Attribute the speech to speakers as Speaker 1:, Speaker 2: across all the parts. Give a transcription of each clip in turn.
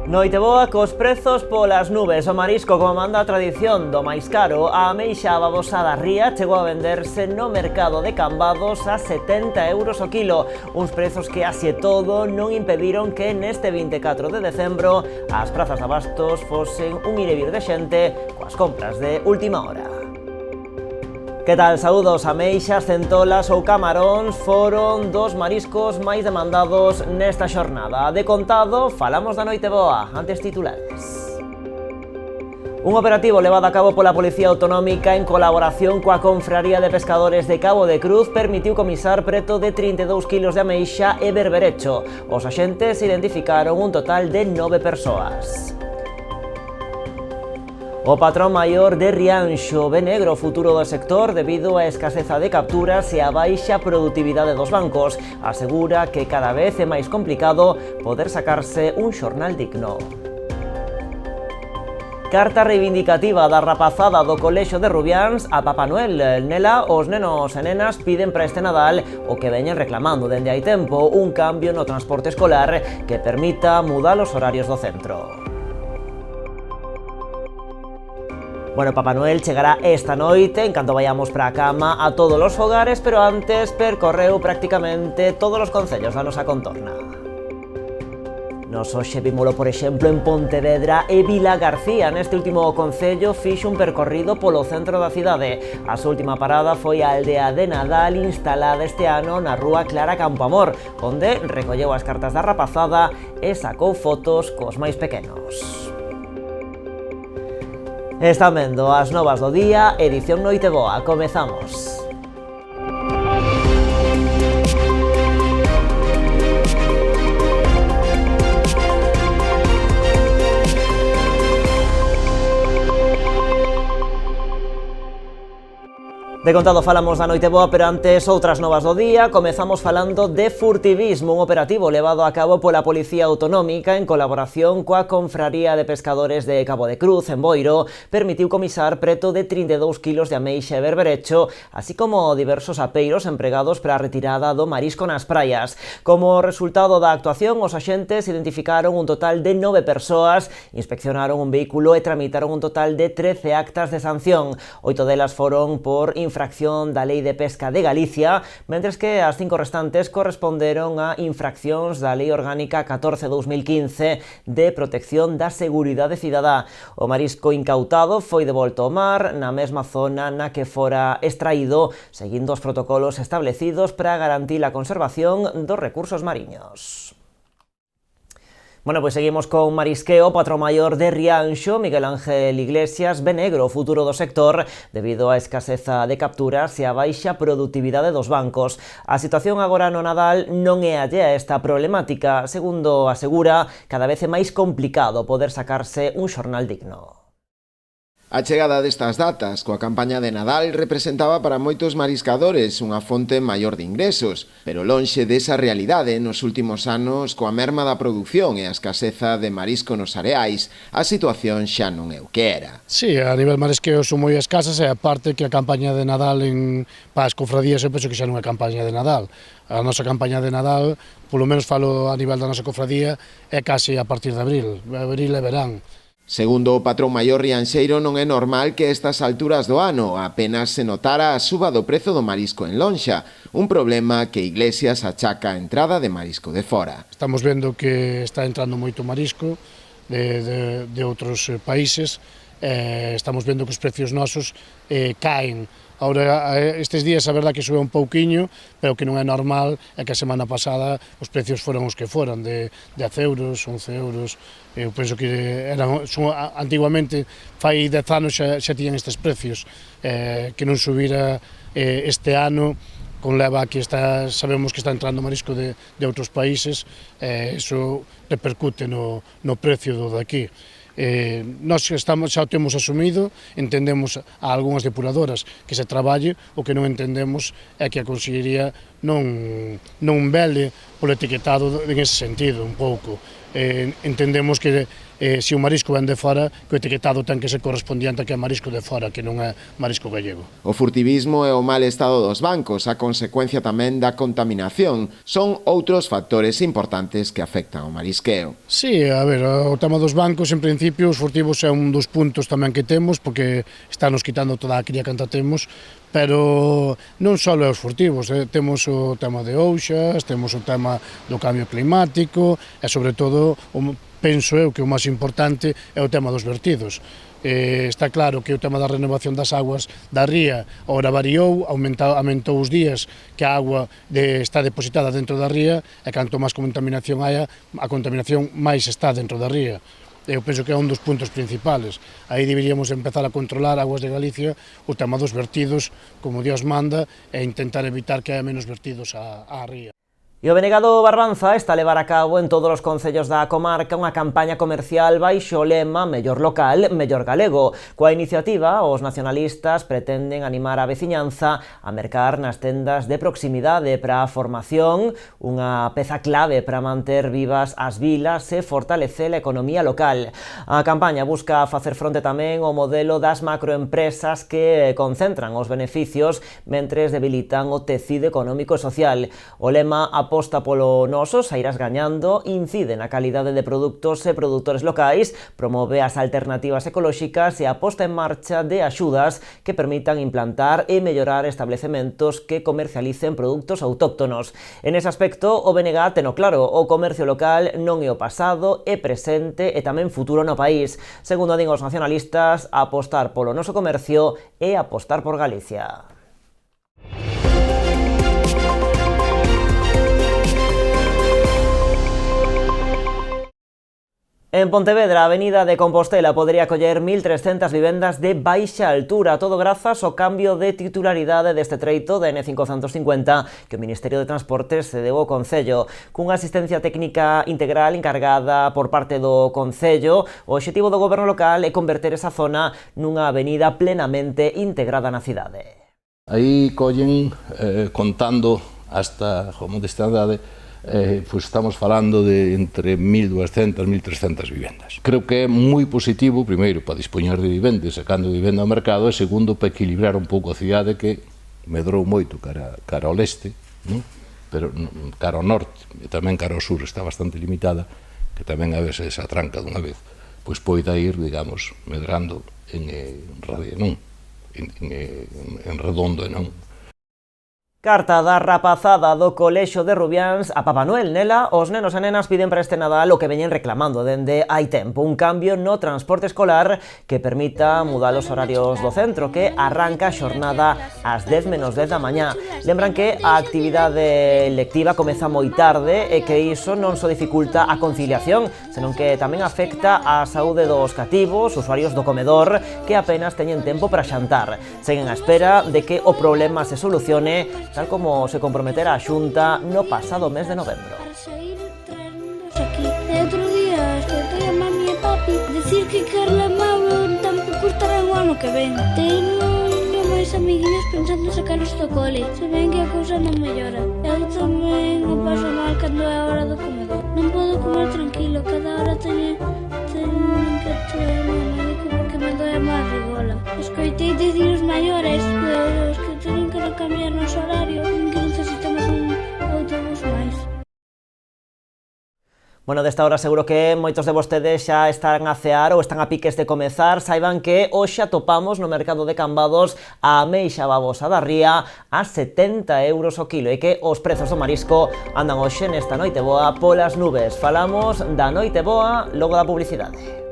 Speaker 1: Noite boa cos prezos polas nubes. O marisco, como manda a tradición do máis caro, a ameixa babosa da ría chegou a venderse no mercado de Cambados a 70 euros o quilo. Uns prezos que, así e todo, non impediron que neste 24 de decembro as prazas de abastos fosen un ir e vir de xente coas compras de última hora. Que tal? Saúdos. Ameixas, centolas ou camaróns foron dos mariscos máis demandados nesta xornada. De contado, falamos da noite boa, antes titulares. Un operativo levado a cabo pola Policía Autonómica en colaboración coa Confraría de Pescadores de Cabo de Cruz permitiu comisar preto de 32 kilos de ameixa e berberecho. Os axentes identificaron un total de 9 persoas. O patrón maior de Rianxo ve negro o futuro do sector debido á escaseza de capturas e a baixa produtividade dos bancos. Asegura que cada vez é máis complicado poder sacarse un xornal digno. Carta reivindicativa da rapazada do Colexio de Rubiáns a Papá Noel. Nela, os nenos e nenas piden para este Nadal o que veñen reclamando dende hai tempo, un cambio no transporte escolar que permita mudar os horarios do centro. Bueno, Papá Noel chegará esta noite, en canto vayamos para a cama, a todos os fogares, pero antes percorreu prácticamente todos os concellos da nosa contorna. Nos hoxe vímolo, por exemplo, en Pontevedra e Vilagarcía. Neste último concello fixo un percorrido polo centro da cidade. A súa última parada foi a aldea de Nadal instalada este ano na rúa Clara Campoamor, onde recolleu as cartas da rapazada e sacou fotos cos máis pequenos. Están vendo as novas do día, edición Noite Boa. Comezamos. De contado falamos da noite boa, pero antes outras novas do día. Comezamos falando de furtivismo, un operativo levado a cabo pola Policía Autonómica en colaboración coa Confraría de Pescadores de Cabo de Cruz, en Boiro, permitiu comisar preto de 32 kilos de ameixa e berberecho, así como diversos apeiros empregados para a retirada do marisco nas praias. Como resultado da actuación, os axentes identificaron un total de 9 persoas, inspeccionaron un vehículo e tramitaron un total de 13 actas de sanción. 8 delas foron por infracción da Lei de Pesca de Galicia, mentres que as 5 restantes corresponderon a infraccións da Lei Orgánica 14/2015 de protección da seguridade cidadá. O marisco incautado foi devolto ao mar na mesma zona na que fora extraído, seguindo os protocolos establecidos para garantir a conservación dos recursos mariños. Bueno, pois seguimos con marisqueo. O patrón maior de Rianxo, Miguel Ángel Iglesias, ve negro o futuro do sector debido á escaseza de capturas e á baixa produtividade dos bancos. A situación agora no Nadal non é allea a esta problemática. Segundo asegura, cada vez é máis complicado poder sacarse un xornal digno.
Speaker 2: A chegada destas datas coa campaña de Nadal representaba para moitos mariscadores unha fonte maior de ingresos, pero lonxe desa realidade nos últimos anos, coa merma da produción e a escaseza de marisco nos areais, a situación xa non é o que era.
Speaker 3: Sí, a nivel marisqueo son moi escasas e a parte que a campaña de Nadal para as cofradías eu penso que xa non é campaña de Nadal. A nosa campaña de Nadal, polo menos falo a nivel da nosa cofradía, é case a partir de abril e verán.
Speaker 2: Segundo o patrón maior rianxeiro, non é normal que a estas alturas do ano apenas se notara a suba do prezo do marisco en lonxa, un problema que Iglesias achaca a entrada de marisco de fora.
Speaker 3: Estamos vendo que está entrando moito marisco de outros países, estamos vendo que os precios nosos caen. Ahora, estes días, a verdade que sube un pouquiño, pero que non é normal, é que a semana pasada os precios foron os que foran, de 10 euros, 11 euros. Eu penso que antiguamente, fai 10 anos xa tiñan estes precios, que non subira este ano, con leva que sabemos que está entrando marisco de outros países, eso repercute no precio do daqui. Nós xa o temos asumido, entendemos a algunhas depuradoras que se traballe, o que non entendemos é que a Consellería non vele polo etiquetado en ese sentido, un pouco. Entendemos que se o marisco ven de fora, que o etiquetado ten que ser correspondiente a que é marisco de fora, que non é marisco gallego.
Speaker 2: O furtivismo e o mal estado dos bancos, a consecuencia tamén da contaminación, son outros factores importantes que afectan ao marisqueo.
Speaker 3: Sí, a ver, o tema dos bancos, en principio, os furtivos é un dos puntos tamén que temos, porque estános quitando toda a cría que temos, pero non só os furtivos, temos o tema de ouxas, temos o tema do cambio climático e, sobre todo, penso eu que o máis importante é o tema dos vertidos. Está claro que o tema da renovación das aguas da ría ora variou, aumentou os días que a agua está depositada dentro da ría e canto máis contaminación haya, a contaminación máis está dentro da ría. Eu penso que é un dos puntos principales. Aí deberíamos empezar a controlar Aguas de Galicia o tema dos vertidos como Dios manda e intentar evitar que haya menos vertidos á ría.
Speaker 1: E o Benegado Barbanza está a levar a cabo en todos os concellos da comarca unha campaña comercial baixo o lema Mellor local, mellor galego. Coa iniciativa, os nacionalistas pretenden animar a veciñanza a mercar nas tendas de proximidade para a formación, unha peza clave para manter vivas as vilas e fortalecer a economía local. A campaña busca facer fronte tamén ao modelo das macroempresas que concentran os beneficios mentres debilitan o tecido económico e social. O lema aposta polo noso, sairás gañando, incide na calidade de produtos e produtores locais, promove as alternativas ecolóxicas e aposta en marcha de axudas que permitan implantar e mellorar establecementos que comercialicen produtos autóctonos. En ese aspecto, o BNG teno claro, o comercio local non é o pasado, é presente e tamén futuro no país. Segundo din os nacionalistas, apostar polo noso comercio é apostar por Galicia. En Pontevedra, a avenida de Compostela podería acoller 1.300 vivendas de baixa altura, todo grazas ao cambio de titularidade deste treito da N550 que o Ministerio de Transportes cedeu ao Concello. Cunha asistencia técnica integral encargada por parte do Concello, o obxectivo do goberno local é converter esa zona nunha avenida plenamente integrada na cidade.
Speaker 4: Aí collen, contando hasta como desta idade, pois estamos falando de entre 1.200 e 1.300 vivendas. Creo que é moi positivo, primeiro, para dispoñer de vivenda, sacando vivenda ao mercado, e segundo, para equilibrar un pouco a cidade que medrou moito cara ao leste, non? Pero cara ao norte, e tamén cara ao sur está bastante limitada, que tamén a veces esa tranca dunha vez, pois poida ir, digamos, medrando en redondo e non.
Speaker 1: Carta da rapazada do Colexio de Rubiáns a Papá Noel. Nela, os nenos e nenas piden para este Nadal o que veñen reclamando dende hai tempo, un cambio no transporte escolar que permita mudar os horarios do centro, que arranca a xornada ás 10 menos 10 da mañá. Lembran que a actividade lectiva comeza moi tarde e que iso non só dificulta a conciliación, senón que tamén afecta a saúde dos cativos, usuarios do comedor, que apenas teñen tempo para xantar. Seguen a espera de que o problema se solucione, tal como se comprometera a Xunta no pasado mes de novembro.
Speaker 5: Aquí. Outro día escoitei a mami e papi decir que Carla Mauro tampouco estará o ano que ven. Teño máis amiguinhos pensando sacarlos do cole. Se ven que a cousa non mellora. Eu tamén o paso mal cando é a hora do comedor. Non podo comer tranquilo, cada hora teño que traerme ao médico porque me doe a barrigola. Escoitei dicir os maiores, os que teñen que cambiar noso horario, que necesitamos un autobús máis.
Speaker 1: Bueno, desta hora seguro que moitos de vostedes xa están a cear ou están a piques de comezar. Saiban que hoxe atopamos no mercado de Cambados a ameixa babosa da ría a 70 euros o kilo e que os prezos do marisco andan hoxe nesta noite boa polas nubes. Falamos da noite boa logo da publicidade.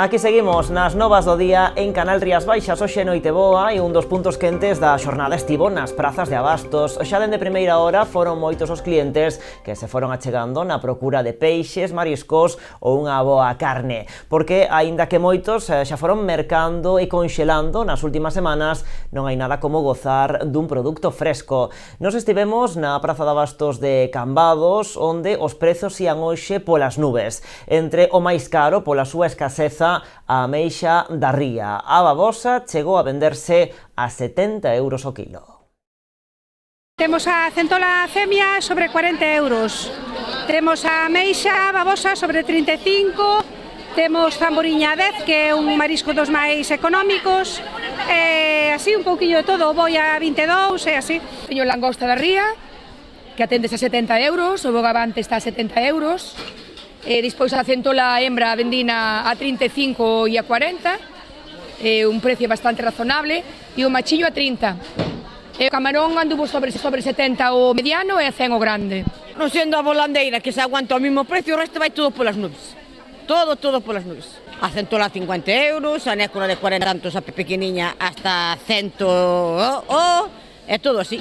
Speaker 1: Aquí seguimos nas novas do día en Canal Rías Baixas. Hoxe Noiteboa e un dos puntos quentes da xornada estivo nas prazas de abastos. Xa dende primeira hora foron moitos os clientes que se foron achegando na procura de peixes, mariscos ou unha boa carne. Porque, aínda que moitos xa foron mercando e conxelando nas últimas semanas, non hai nada como gozar dun produto fresco. Nos estivemos na praza de abastos de Cambados, onde os prezos ían hoxe polas nubes. Entre o máis caro, pola súa escaseza, a ameixa da ría. A babosa chegou a venderse a 70 euros o quilo.
Speaker 6: Temos a centola femia sobre 40 euros. Temos a ameixa babosa sobre 35. Temos zamboriña 10, que é un marisco dos máis económicos. Así un pouquillo de todo, o boi a 22 e así.
Speaker 7: Teño langosta da ría, que atendes a 70 euros, o bogavante está a 70 euros. Despois a centola hembra vendina a 35 e a 40, un precio bastante razonable, e o machillo a 30. O camarón anduvo sobre 70 o mediano e a 100 o grande.
Speaker 8: Non sendo a volandeira que se aguanta o mesmo precio, o resto vai todo polas nubes. Todo polas nubes. A centola a 50 euros, a nécora de 40 tantos, a pequeniña hasta 100, é todo así.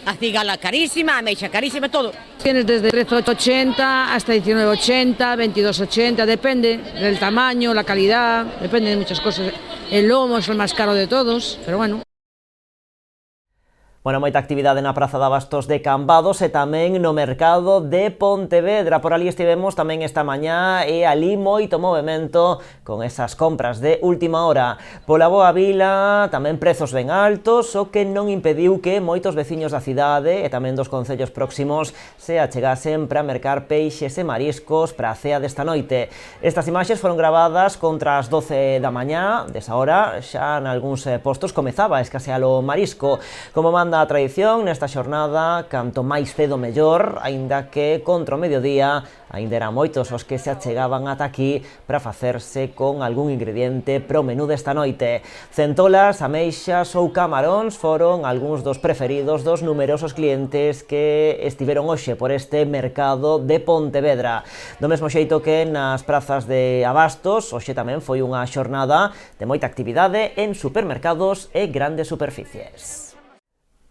Speaker 8: A cigala carísima, a ameixa carísima, todo.
Speaker 9: Tienes desde 13,80 hasta 19,80, 22,80, depende del tamaño, la calidad, depende de muchas cosas. El lomo es el más caro de todos, pero bueno.
Speaker 1: Bueno, moita actividade na praza de abastos de Cambados e tamén no mercado de Pontevedra. Por ali estivemos tamén esta mañá e ali moito movimento con esas compras de última hora. Pola boa vila, tamén prezos ben altos, o que non impediu que moitos veciños da cidade e tamén dos concellos próximos se achegasen para mercar peixes e mariscos para a cea desta noite. Estas imaxes foron gravadas contra as 12 da mañá. Desa hora xa nalgúns postos comezaba a escasear o marisco. Como manda a tradición nesta xornada, canto máis cedo mellor, aínda que contra o mediodía aínda eran moitos os que se achegaban ata aquí para facerse con algún ingrediente pro menú desta noite. Centolas, ameixas ou camaróns foron algúns dos preferidos dos numerosos clientes que estiveron hoxe por este mercado de Pontevedra. Do mesmo xeito que nas prazas de abastos, hoxe tamén foi unha xornada de moita actividade en supermercados e grandes superficies.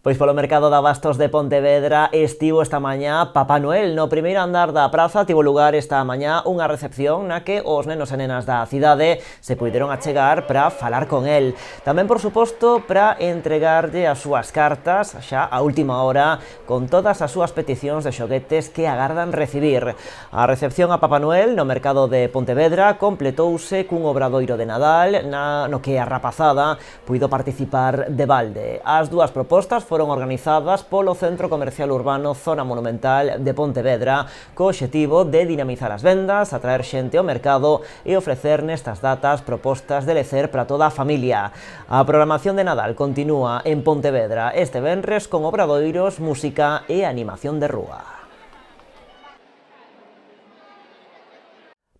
Speaker 1: Pois polo mercado de abastos de Pontevedra estivo esta mañá Papá Noel. No primeiro andar da praza tivo lugar esta mañá unha recepción na que os nenos e nenas da cidade se puideron achegar para falar con el. Tamén, por suposto, para entregarlle as súas cartas xa a última hora con todas as súas peticións de xoguetes que agardan recibir. A recepción a Papá Noel no mercado de Pontevedra completouse cun obradoiro de Nadal no que a rapazada puido participar de balde. As dúas propostas foron organizadas polo Centro Comercial Urbano Zona Monumental de Pontevedra co obxectivo de dinamizar as vendas, atraer xente ao mercado e ofrecer nestas datas propostas de lecer para toda a familia. A programación de Nadal continúa en Pontevedra este venres con obradoiros, música e animación de rúa.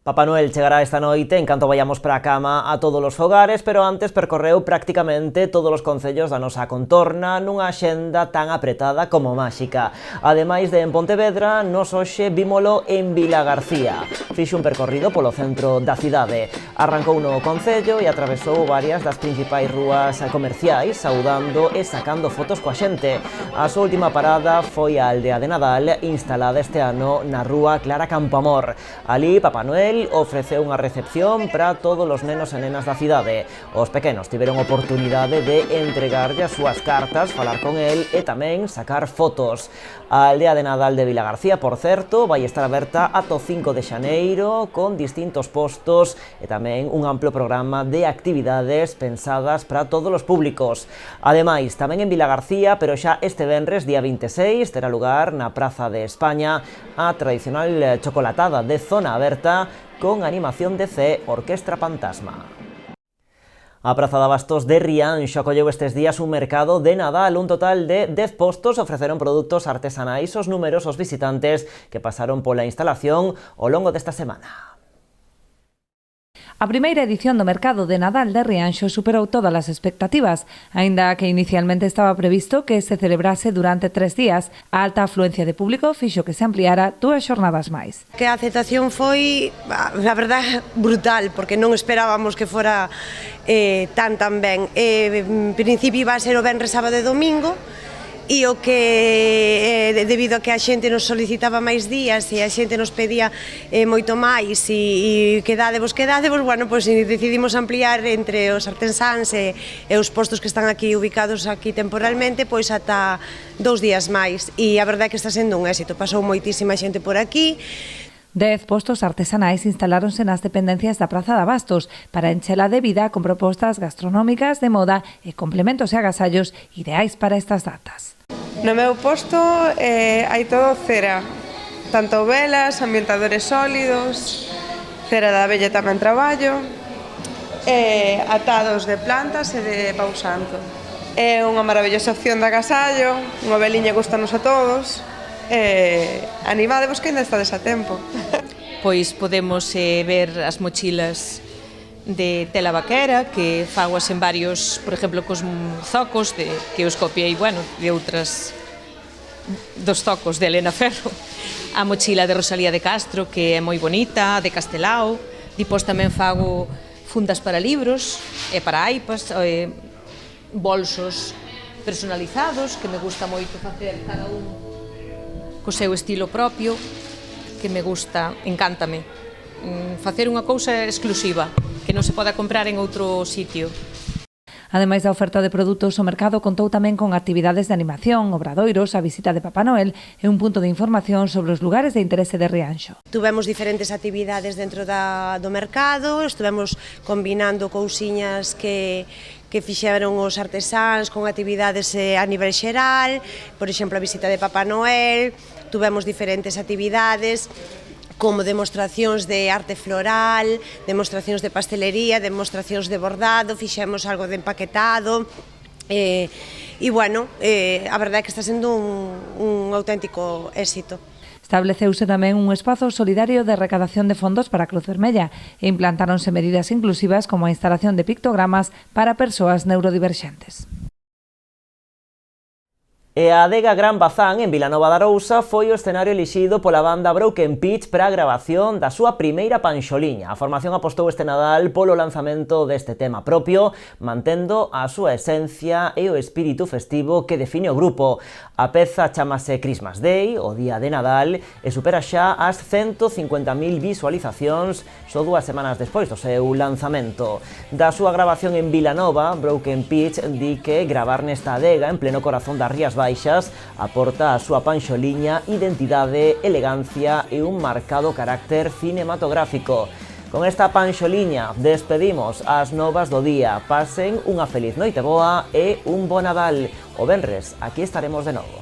Speaker 1: Papá Noel chegará esta noite en canto vayamos para a cama a todos os fogares, pero antes percorreu prácticamente todos os concellos da nosa contorna nunha axenda tan apretada como máxica. Ademais de en Pontevedra, nos hoxe vímolo en Vilagarcía. Fixo un percorrido polo centro da cidade. Arrancou no concello e atravesou varias das principais rúas comerciais, saudando e sacando fotos coa xente. A súa última parada foi a aldea de Nadal, instalada este ano na rúa Clara Campoamor. Ali, Papá Noel ofreceu unha recepción para todos os nenos e nenas da cidade. Os pequenos tiveron oportunidade de entregarlle as súas cartas, falar con el e tamén sacar fotos. A aldea de Nadal de Vilagarcía, por certo, vai estar aberta ata o 5 de xaneiro con distintos postos e tamén un amplo programa de actividades pensadas para todos os públicos. Ademais, tamén en Vilagarcía, pero xa este venres, día 26, terá lugar na Praza de España a tradicional chocolatada de zona aberta con animación de C Orquestra Fantasma. A praza de abastos de Rianxo acolleu estes días un mercado de Nadal. Un total de 10 postos ofreceron produtos artesanais aos numerosos visitantes que pasaron pola instalación ao longo desta semana.
Speaker 10: A primeira edición do mercado de Nadal de Rianxo superou todas as expectativas, aínda que inicialmente estaba previsto que se celebrase durante 3 días. A alta afluencia de público fixo que se ampliara 2 xornadas máis.
Speaker 11: Que a aceptación foi, a verdade, brutal, porque non esperábamos que fora tan ben. En principio iba a ser o venres, sábado e domingo, e o que debido a que a xente nos solicitaba máis días e a xente nos pedía moito máis e quedadevos, bueno, pois decidimos ampliar entre os artesáns e os postos que están aquí ubicados aquí temporalmente, pois ata 2 días máis, e a verdade é que está sendo un éxito, pasou moitísima xente por aquí.
Speaker 10: 10 postos artesanais instaláronse nas dependencias da Praza de Abastos para enchela de vida con propostas gastronómicas, de moda e complementos e agasallos ideais para estas datas.
Speaker 12: No meu posto hai todo cera, tanto velas, ambientadores sólidos, cera da abella tamén traballo, atados de plantas e de pau santo. É unha maravillosa opción de agasallo, unha veliña gustanos a todos. Animadevos que ainda estades a tempo.
Speaker 13: Pois podemos ver as mochilas de tela vaquera que fagoas en varios, por exemplo, cos zocos que os copiei, bueno, de outras dos zocos de Elena Ferro. A mochila de Rosalía de Castro, que é moi bonita, de Castelao. Depois tamén fago fundas para libros e para iPads, bolsos personalizados, que me gusta moito facer cada un co seu estilo propio, que me gusta, encántame. Facer unha cousa exclusiva, que non se poda comprar en outro sitio.
Speaker 10: Ademais da oferta de produtos, o mercado contou tamén con actividades de animación, obradoiros, a visita de Papá Noel e un punto de información sobre os lugares de interese de Rianxo.
Speaker 11: Tuvemos diferentes actividades dentro do mercado, estivemos combinando cousiñas que fixeron os artesáns con actividades a nivel xeral, por exemplo, a visita de Papá Noel, tuvemos diferentes actividades como demostracións de arte floral, demostracións de pastelería, demostracións de bordado, fixemos algo de empaquetado, e bueno, a verdade é que está sendo un auténtico éxito.
Speaker 10: Estableceuse tamén un espazo solidario de recadación de fondos para a Cruz Vermella e implantáronse medidas inclusivas como a instalación de pictogramas para persoas neurodiverxentes.
Speaker 1: E a adega Gran Bazán, en Vilanova de Arousa, foi o escenario elixido pola banda Broken Pitch para a grabación da súa primeira panxoliña. A formación apostou este Nadal polo lanzamento deste tema propio, mantendo a súa esencia e o espírito festivo que define o grupo. A peza chamase Christmas Day, o día de Nadal, e supera xa as 150.000 visualizacións só 2 semanas despois do seu lanzamento. Da súa grabación en Vilanova, Broken Pitch di que gravar nesta adega en pleno corazón das Rías Baixas aporta a súa panxoliña identidade, elegancia e un marcado carácter cinematográfico. Con esta panxoliña despedimos as novas do día. Pasen unha feliz noite boa e un bo Nadal. O venres aquí estaremos de novo.